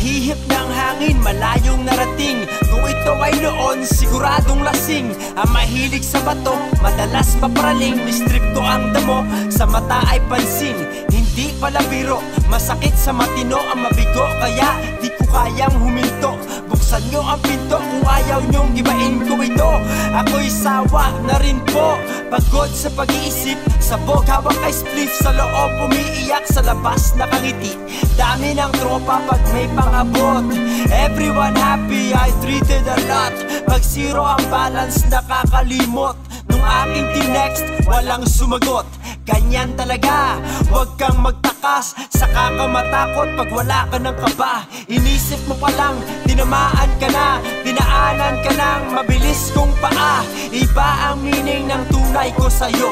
hihip ng hangin, malayong narating. Kung ito ay noon, siguradong lasing. Ang mahilig sa bato, madalas paparaling. Mistripto ang damo, sa mata ay pansin. Hindi pala biro, masakit sa matino ang mabigo. Kaya di ko kayang huminto. Buksan nyo ang pinto kung ayaw nyong gibain ko ito. Ako'y sawa na rin po, pagod sa pag-iisip. Sabog hawak ay spliff, sa loob umiiyak, sa labas nakangiti. Dami ng tropa pag may pangabot. Everyone happy, I treated a lot. Pag zero ang balance, nakakalimot. Nung aking tinext, walang sumagot. Ganyan talaga, huwag kang magtakas. Saka ka matakot pag wala ka ng kaba. Inisip mo pa lang, tinamaan ka na. Dinaanan ka ng mabilis kong paa. Iba ang meaning ng tunay ko sa'yo.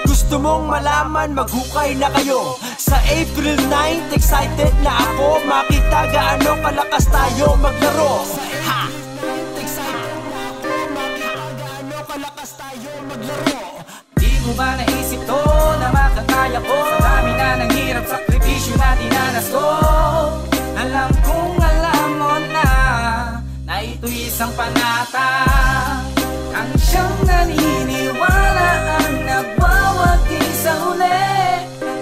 Gusto mong malaman, maghukay na kayo. Sa April 9, excited na ako. Makita gaano kalakas tayo maglaro. Ha! Excited na ako, makita gaano kalakas tayo maglaro. Di mo ba naisip to na makakaya ko? Sa dami na ng hirap, sakripisyo na dinanas ko. Alam kong alam mo na ito'y isang panata. Ang siyang naniniwala ang nagwawagi sa huli.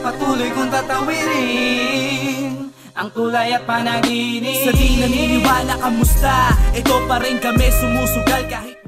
Patuloy kong tatawirin ang kulay at panaginip. Sa di naniniwala, kamusta? Ito pa rin kami, sumusugal kahit